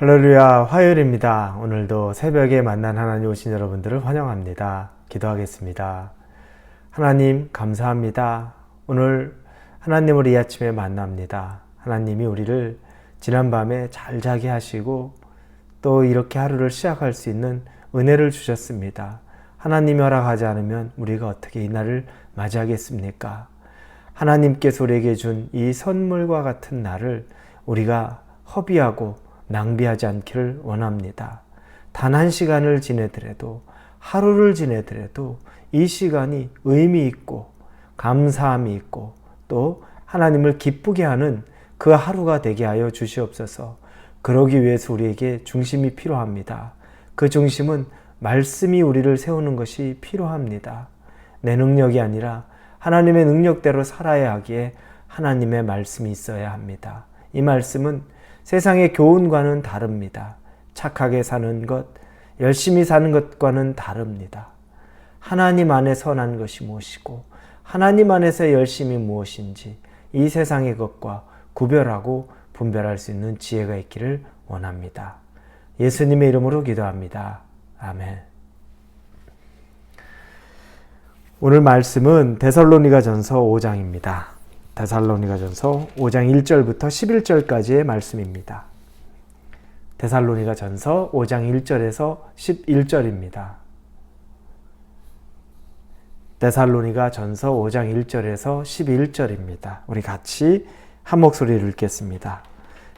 할렐루야, 화요일입니다. 오늘도 새벽에 만난 하나님 오신 여러분들을 환영합니다. 기도하겠습니다. 하나님 감사합니다. 오늘 하나님을 이 아침에 만납니다. 하나님이 우리를 지난밤에 잘 자게 하시고 또 이렇게 하루를 시작할 수 있는 은혜를 주셨습니다. 하나님이 허락하지 않으면 우리가 어떻게 이 날을 맞이하겠습니까? 하나님께서 우리에게 준 이 선물과 같은 날을 우리가 허비하고 낭비하지 않기를 원합니다. 단 한 시간을 지내더라도, 하루를 지내더라도 이 시간이 의미 있고 감사함이 있고 또 하나님을 기쁘게 하는 그 하루가 되게 하여 주시옵소서. 그러기 위해서 우리에게 중심이 필요합니다. 그 중심은 말씀이 우리를 세우는 것이 필요합니다. 내 능력이 아니라 하나님의 능력대로 살아야 하기에 하나님의 말씀이 있어야 합니다. 이 말씀은 세상의 교훈과는 다릅니다. 착하게 사는 것, 열심히 사는 것과는 다릅니다. 하나님 안에 선한 것이 무엇이고 하나님 안에서 열심히 무엇인지 이 세상의 것과 구별하고 분별할 수 있는 지혜가 있기를 원합니다. 예수님의 이름으로 기도합니다. 아멘. 오늘 말씀은 데살로니가전서 5장입니다. 데살로니가전서 5장 1절부터 11절까지의 말씀입니다. 데살로니가전서 5장 1절에서 11절입니다. 데살로니가전서 5장 1절에서 11절입니다. 우리 같이 한 목소리를 읽겠습니다.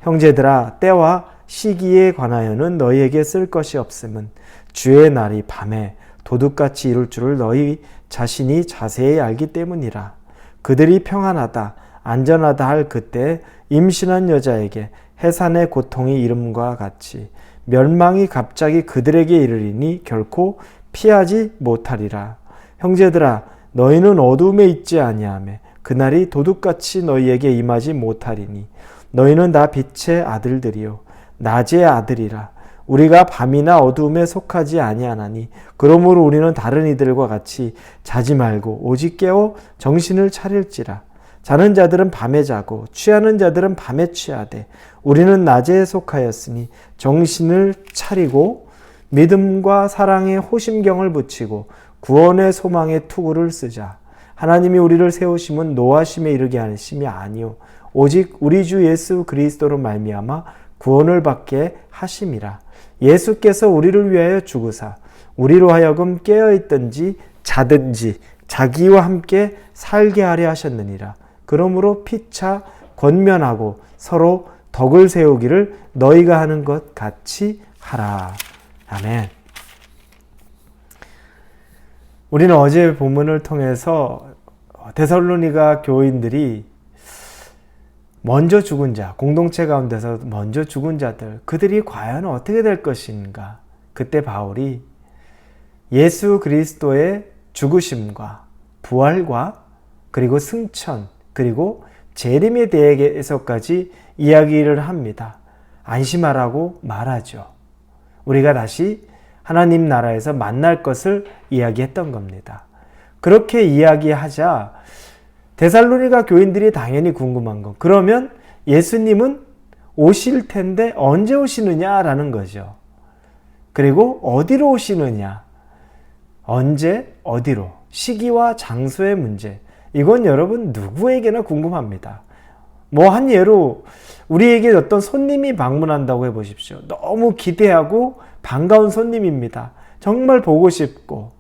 형제들아, 때와 시기에 관하여는 너희에게 쓸 것이 없음은 주의 날이 밤에 도둑같이 이룰 줄을 너희 자신이 자세히 알기 때문이라. 그들이 평안하다, 안전하다 할 그때 임신한 여자에게 해산의 고통이 이름과 같이 멸망이 갑자기 그들에게 이르리니 결코 피하지 못하리라. 형제들아, 너희는 어둠에 있지 아니하며 그날이 도둑같이 너희에게 임하지 못하리니 너희는 다 빛의 아들들이요 낮의 아들이라. 우리가 밤이나 어두움에 속하지 아니하나니 그러므로 우리는 다른 이들과 같이 자지 말고 오직 깨어 정신을 차릴지라. 자는 자들은 밤에 자고 취하는 자들은 밤에 취하되 우리는 낮에 속하였으니 정신을 차리고 믿음과 사랑에 호심경을 붙이고 구원의 소망의 투구를 쓰자. 하나님이 우리를 세우심은 노하심에 이르게 하심이 아니요 오직 우리 주 예수 그리스도로 말미암아 구원을 받게 하심이라. 예수께서 우리를 위하여 죽으사 우리로 하여금 깨어있든지 자든지 자기와 함께 살게 하려 하셨느니라. 그러므로 피차 권면하고 서로 덕을 세우기를 너희가 하는 것 같이 하라. 아멘. 우리는 어제 본문을 통해서 데살로니가 교인들이 먼저 죽은 자, 공동체 가운데서 먼저 죽은 자들, 그들이 과연 어떻게 될 것인가? 그때 바울이 예수 그리스도의 죽으심과 부활과 그리고 승천, 그리고 재림에 대해서까지 이야기를 합니다. 안심하라고 말하죠. 우리가 다시 하나님 나라에서 만날 것을 이야기했던 겁니다. 그렇게 이야기하자 데살로니가 교인들이 당연히 궁금한 건 그러면 예수님은 오실 텐데 언제 오시느냐라는 거죠. 그리고 어디로 오시느냐, 언제, 어디로, 시기와 장소의 문제, 이건 여러분 누구에게나 궁금합니다. 한 예로 우리에게 어떤 손님이 방문한다고 해보십시오. 너무 기대하고 반가운 손님입니다. 정말 보고 싶고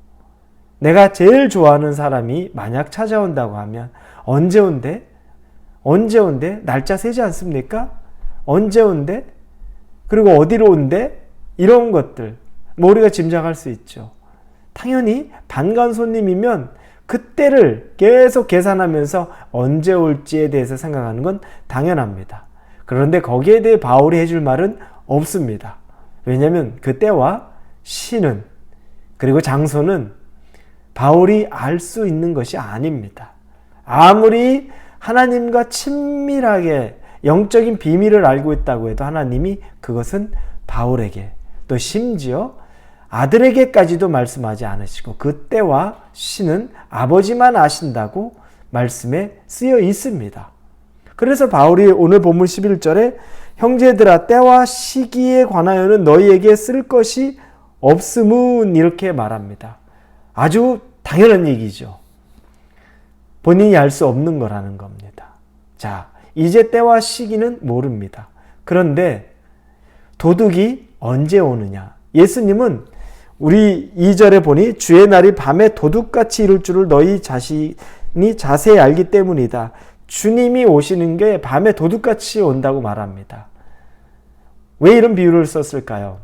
내가 제일 좋아하는 사람이 만약 찾아온다고 하면 언제 온대? 언제 온대? 날짜 세지 않습니까? 언제 온대? 그리고 어디로 온대? 이런 것들 우리가 짐작할 수 있죠. 당연히 반가운 손님이면 그때를 계속 계산하면서 언제 올지에 대해서 생각하는 건 당연합니다. 그런데 거기에 대해 바울이 해줄 말은 없습니다. 왜냐하면 그 때와 시는 그리고 장소는 바울이 알 수 있는 것이 아닙니다. 아무리 하나님과 친밀하게 영적인 비밀을 알고 있다고 해도 하나님이 그것은 바울에게 또 심지어 아들에게까지도 말씀하지 않으시고 그 때와 시는 아버지만 아신다고 말씀에 쓰여 있습니다. 그래서 바울이 오늘 본문 11절에 형제들아 때와 시기에 관하여는 너희에게 쓸 것이 없음은 이렇게 말합니다. 아주 당연한 얘기죠. 본인이 알 수 없는 거라는 겁니다. 자, 이제 때와 시기는 모릅니다. 그런데 도둑이 언제 오느냐? 예수님은 우리 2절에 보니 주의 날이 밤에 도둑같이 이룰 줄을 너희 자신이 자세히 알기 때문이다. 주님이 오시는 게 밤에 도둑같이 온다고 말합니다. 왜 이런 비유를 썼을까요?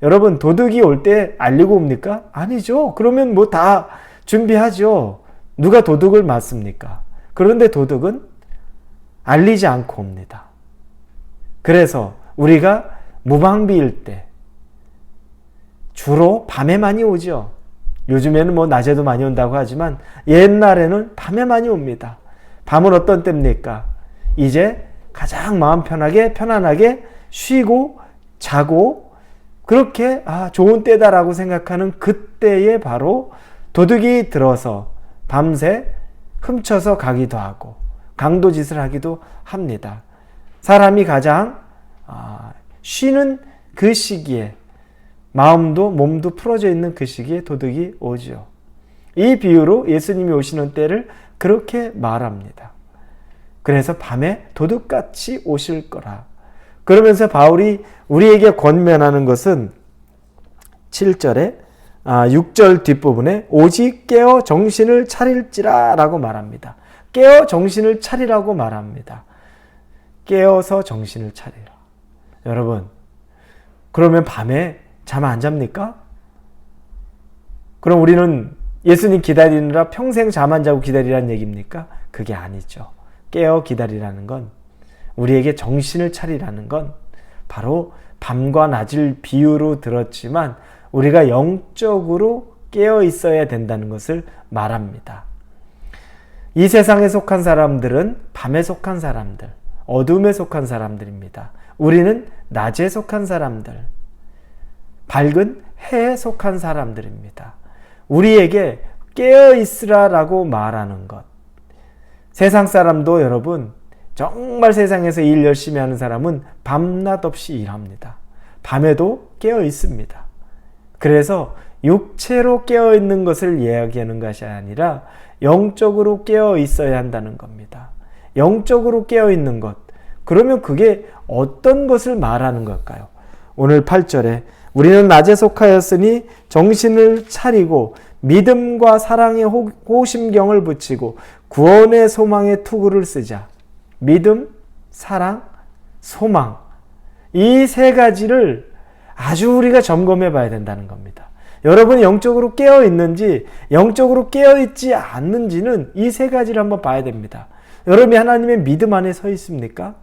여러분, 도둑이 올 때 알리고 옵니까? 아니죠. 그러면 뭐 다 준비하죠. 누가 도둑을 맞습니까? 그런데 도둑은 알리지 않고 옵니다. 그래서 우리가 무방비일 때 주로 밤에 많이 오죠. 요즘에는 뭐 낮에도 많이 온다고 하지만 옛날에는 밤에 많이 옵니다. 밤은 어떤 때입니까? 이제 가장 마음 편안하게 쉬고 자고 그렇게 좋은 때다라고 생각하는 그때에 바로 도둑이 들어서 밤새 훔쳐서 가기도 하고 강도짓을 하기도 합니다. 사람이 가장 쉬는 그 시기에 마음도 몸도 풀어져 있는 그 시기에 도둑이 오죠. 이 비유로 예수님이 오시는 때를 그렇게 말합니다. 그래서 밤에 도둑같이 오실 거라. 그러면서 바울이 우리에게 권면하는 것은 7절에 6절 뒷부분에 오직 깨어 정신을 차릴지라 라고 말합니다. 깨어 정신을 차리라고 말합니다. 깨어서 정신을 차리라. 여러분, 그러면 밤에 잠 안 잡니까? 그럼 우리는 예수님 기다리느라 평생 잠 안 자고 기다리라는 얘기입니까? 그게 아니죠. 깨어 기다리라는 건, 우리에게 정신을 차리라는 건 바로 밤과 낮을 비유로 들었지만 우리가 영적으로 깨어 있어야 된다는 것을 말합니다. 이 세상에 속한 사람들은 밤에 속한 사람들, 어둠에 속한 사람들입니다. 우리는 낮에 속한 사람들, 밝은 해에 속한 사람들입니다. 우리에게 깨어 있으라라고 말하는 것. 세상 사람도 여러분, 정말 세상에서 일 열심히 하는 사람은 밤낮 없이 일합니다. 밤에도 깨어 있습니다. 그래서 육체로 깨어 있는 것을 이야기하는 것이 아니라 영적으로 깨어 있어야 한다는 겁니다. 영적으로 깨어 있는 것. 그러면 그게 어떤 것을 말하는 걸까요? 오늘 8절에 우리는 낮에 속하였으니 정신을 차리고 믿음과 사랑의 호심경을 붙이고 구원의 소망의 투구를 쓰자. 믿음, 사랑, 소망. 이 세 가지를 아주 우리가 점검해 봐야 된다는 겁니다. 여러분이 영적으로 깨어 있는지 영적으로 깨어 있지 않는지는 이 세 가지를 한번 봐야 됩니다. 여러분이 하나님의 믿음 안에 서 있습니까?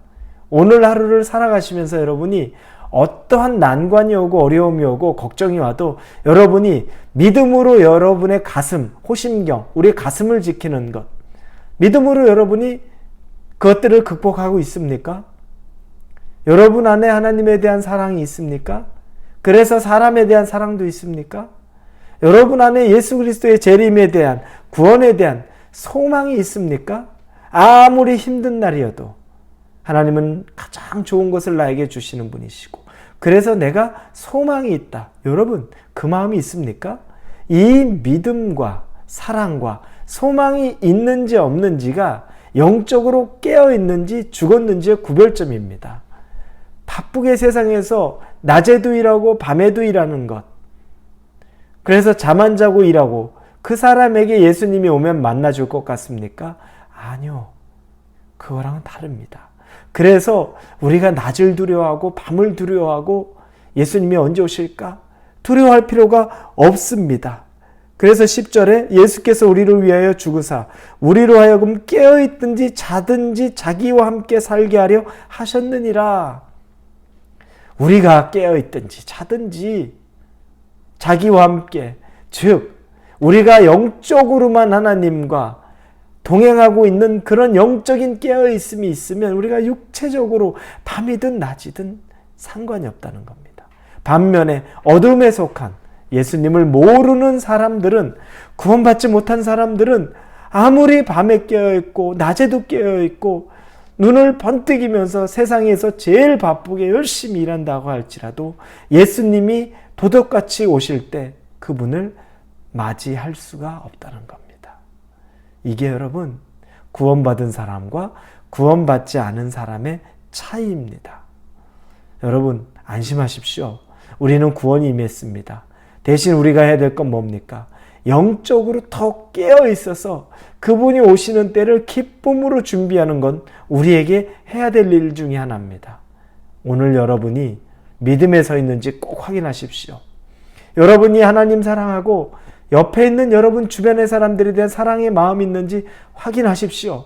오늘 하루를 살아가시면서 여러분이 어떠한 난관이 오고 어려움이 오고 걱정이 와도 여러분이 믿음으로 여러분의 가슴, 호심경, 우리의 가슴을 지키는 것, 믿음으로 여러분이 그것들을 극복하고 있습니까? 여러분 안에 하나님에 대한 사랑이 있습니까? 그래서 사람에 대한 사랑도 있습니까? 여러분 안에 예수 그리스도의 재림에 대한, 구원에 대한 소망이 있습니까? 아무리 힘든 날이어도 하나님은 가장 좋은 것을 나에게 주시는 분이시고, 그래서 내가 소망이 있다. 여러분, 그 마음이 있습니까? 이 믿음과 사랑과 소망이 있는지 없는지가 영적으로 깨어 있는지 죽었는지의 구별점입니다. 바쁘게 세상에서 낮에도 일하고 밤에도 일하는 것, 그래서 잠 안 자고 일하고 그 사람에게 예수님이 오면 만나줄 것 같습니까? 아니요. 그거랑은 다릅니다. 그래서 우리가 낮을 두려워하고 밤을 두려워하고 예수님이 언제 오실까? 두려워할 필요가 없습니다. 그래서 10절에 예수께서 우리를 위하여 죽으사 우리로 하여금 깨어있든지 자든지 자기와 함께 살게 하려 하셨느니라. 우리가 깨어있든지 자든지 자기와 함께, 즉 우리가 영적으로만 하나님과 동행하고 있는 그런 영적인 깨어있음이 있으면 우리가 육체적으로 밤이든 낮이든 상관이 없다는 겁니다. 반면에 어둠에 속한 예수님을 모르는 사람들은, 구원받지 못한 사람들은 아무리 밤에 깨어있고 낮에도 깨어있고 눈을 번뜩이면서 세상에서 제일 바쁘게 열심히 일한다고 할지라도 예수님이 도둑같이 오실 때 그분을 맞이할 수가 없다는 겁니다. 이게 여러분 구원받은 사람과 구원받지 않은 사람의 차이입니다. 여러분 안심하십시오. 우리는 구원이 임했습니다. 대신 우리가 해야 될 건 뭡니까? 영적으로 더 깨어 있어서 그분이 오시는 때를 기쁨으로 준비하는 건 우리에게 해야 될 일 중에 하나입니다. 오늘 여러분이 믿음에 서 있는지 꼭 확인하십시오. 여러분이 하나님 사랑하고 옆에 있는 여러분 주변의 사람들에 대한 사랑의 마음이 있는지 확인하십시오.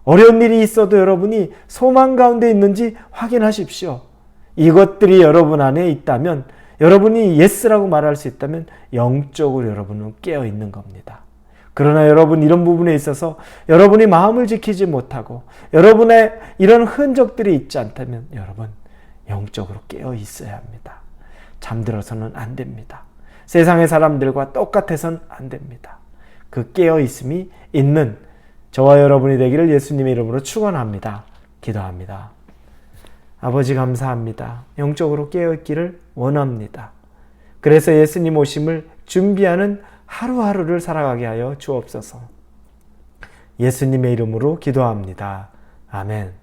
어려운 일이 있어도 여러분이 소망 가운데 있는지 확인하십시오. 이것들이 여러분 안에 있다면, 여러분이 예스라고 말할 수 있다면 영적으로 여러분은 깨어 있는 겁니다. 그러나 여러분 이런 부분에 있어서 여러분이 마음을 지키지 못하고 여러분의 이런 흔적들이 있지 않다면 여러분 영적으로 깨어 있어야 합니다. 잠들어서는 안 됩니다. 세상의 사람들과 똑같아서는 안 됩니다. 그 깨어 있음이 있는 저와 여러분이 되기를 예수님의 이름으로 축원합니다. 기도합니다. 아버지 감사합니다. 영적으로 깨어있기를 원합니다. 그래서 예수님 오심을 준비하는 하루하루를 살아가게 하여 주옵소서. 예수님의 이름으로 기도합니다. 아멘.